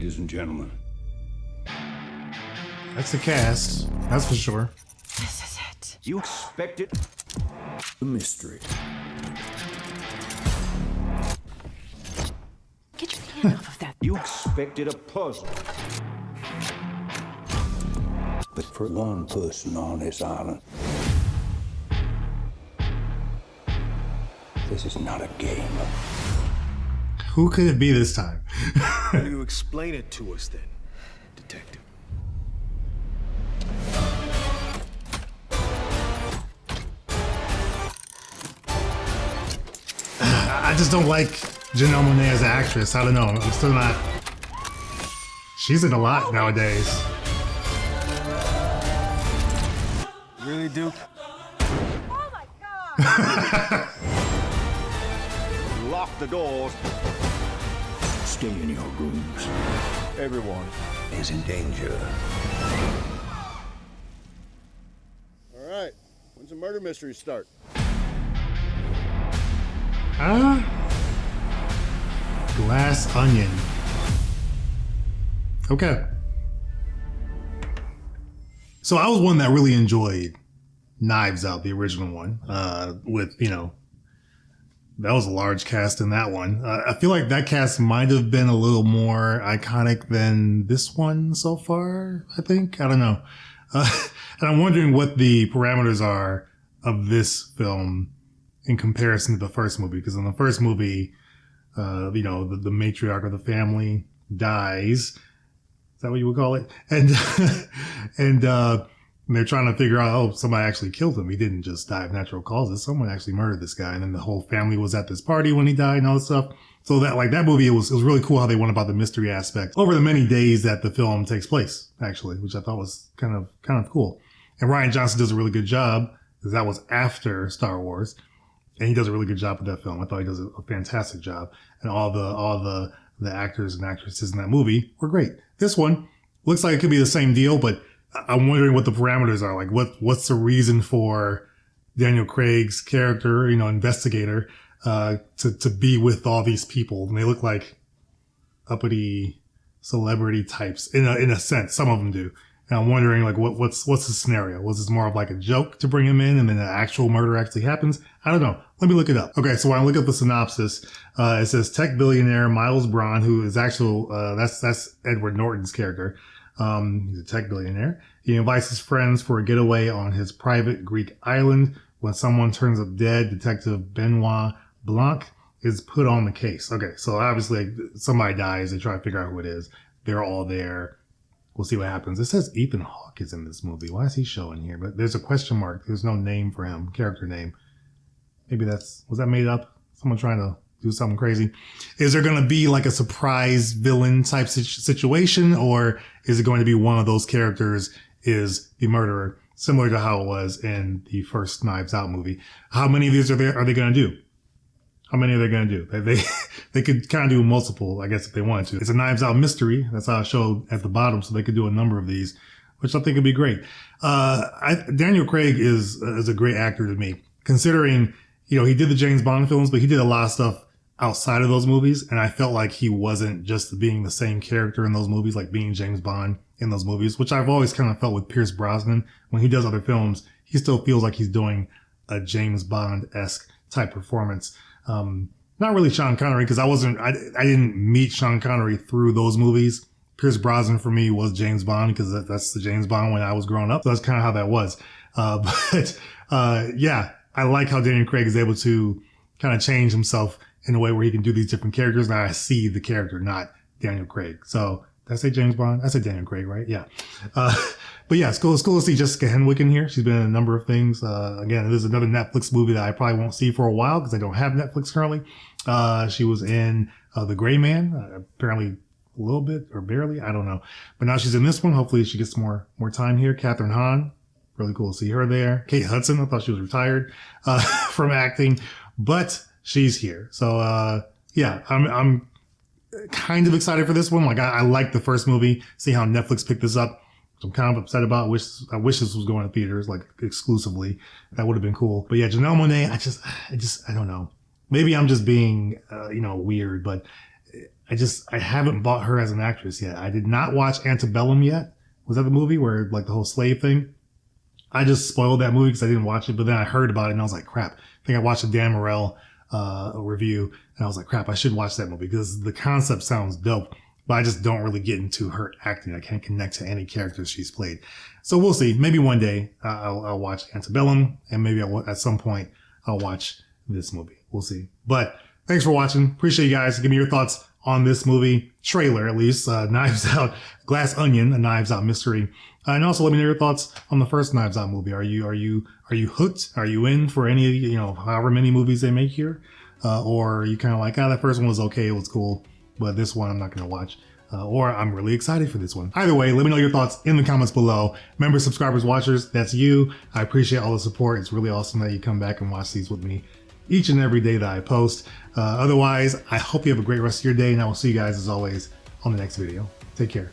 ladies and gentlemen. That's the cast. That's for sure. This is it. You expected the mystery. Get your hand off of that. You expected a puzzle. But for one person on this island, this is not a game. Who could it be this time? Why don't you explain it to us then, detective? I just don't like Janelle Monae as an actress. I don't know. I'm still not. She's in a lot nowadays. Really, Duke? Oh my God! Lock the doors. Stay in your rooms. Everyone Is in danger. All right. When's the murder mystery start? Glass Onion. Okay. So I was one that really enjoyed Knives Out, the original one, with, that was a large cast in that one. I feel like that cast might have been a little more iconic than this one so far, I think. I don't know. And I'm wondering what the parameters are of this film in comparison to the first movie. Because in the first movie, the matriarch of the family dies. Is that what you would call it? And they're trying to figure out, oh, somebody actually killed him. He didn't just die of natural causes. Someone actually murdered this guy. And then the whole family was at this party when he died and all this stuff. So that movie, it was really cool how they went about the mystery aspect over the many days that the film takes place, actually, which I thought was kind of cool. And Rian Johnson does a really good job, because that was after Star Wars. And he does a really good job with that film. I thought he does a fantastic job. And all the actors and actresses in that movie were great. This one looks like it could be the same deal, but I'm wondering what the parameters are. Like, what's the reason for Daniel Craig's character, investigator, to be with all these people? And they look like uppity celebrity types in a sense. Some of them do. And I'm wondering, like, what's the scenario? Was this more of like a joke to bring him in and then an actual murder actually happens? I don't know. Let me look it up. Okay, so when I look up the synopsis, it says tech billionaire Miles Braun, who is that's Edward Norton's character. He's a tech billionaire. He invites his friends for a getaway on his private Greek island. When someone turns up dead, Detective Benoit Blanc is put on the case. Okay, so obviously somebody dies. They try to figure out who it is. They're all there. We'll see what happens. It says Ethan Hawke is in this movie. Why is he showing here? But there's a question mark. There's no name for him, character name. Maybe was that made up? Someone trying to do something crazy. Is there going to be like a surprise villain type situation, or is it going to be one of those characters is the murderer, similar to how it was in the first Knives Out movie? How many of these are they going to do? How many are they going to do? They could kind of do multiple, I guess, if they wanted to. It's a Knives Out mystery. That's how I showed at the bottom. So they could do a number of these, which I think would be great. Daniel Craig is a great actor to me, considering, he did the James Bond films, but he did a lot of stuff outside of those movies. And I felt like he wasn't just being the same character in those movies, like being James Bond in those movies, which I've always kind of felt with Pierce Brosnan. When he does other films, he still feels like he's doing a James Bond-esque type performance. Not really Sean Connery, because I didn't meet Sean Connery through those movies. Pierce Brosnan for me was James Bond, because that's the James Bond when I was growing up. So that's kind of how that was. Yeah, I like how Daniel Craig is able to kind of change himself in a way where he can do these different characters. Now I see the character, not Daniel Craig. So did I say James Bond? I said Daniel Craig, right? Yeah. But yeah, it's cool to see Jessica Henwick in here. She's been in a number of things. Again, there's another Netflix movie that I probably won't see for a while because I don't have Netflix currently. She was in The Gray Man, apparently a little bit or barely. I don't know. But now she's in this one. Hopefully she gets more time here. Kathryn Hahn. Really cool to see her there. Kate Hudson. I thought she was retired, from acting, but she's here. So, yeah, I'm kind of excited for this one. Like I like the first movie. See how Netflix picked this up. I'm kind of upset about. I wish this was going to theaters, like exclusively. That would have been cool. But yeah, Janelle Monae, I don't know. Maybe I'm just being, weird, but I haven't bought her as an actress yet. I did not watch Antebellum yet. Was that the movie where like the whole slave thing? I just spoiled that movie because I didn't watch it, but then I heard about it and I was like, crap. I think I watched a Dan Morel review and I was like, crap, I should watch that movie because the concept sounds dope, but I just don't really get into her acting. I can't connect to any characters she's played. So we'll see. Maybe one day I'll watch Antebellum, and maybe at some point I'll watch this movie. We'll see. But thanks for watching. Appreciate you guys. Give me your thoughts on this movie trailer, at least. Knives Out, Glass Onion, a Knives Out mystery. And also let me know your thoughts on the first Knives Out movie. Are you hooked? Are you in for any, however many movies they make here? Or are you kind of like, that first one was okay, it was cool, but this one I'm not going to watch. Or I'm really excited for this one. Either way, let me know your thoughts in the comments below. Members, subscribers, watchers, that's you. I appreciate all the support. It's really awesome that you come back and watch these with me each and every day that I post. Otherwise, I hope you have a great rest of your day, and I will see you guys as always on the next video. Take care.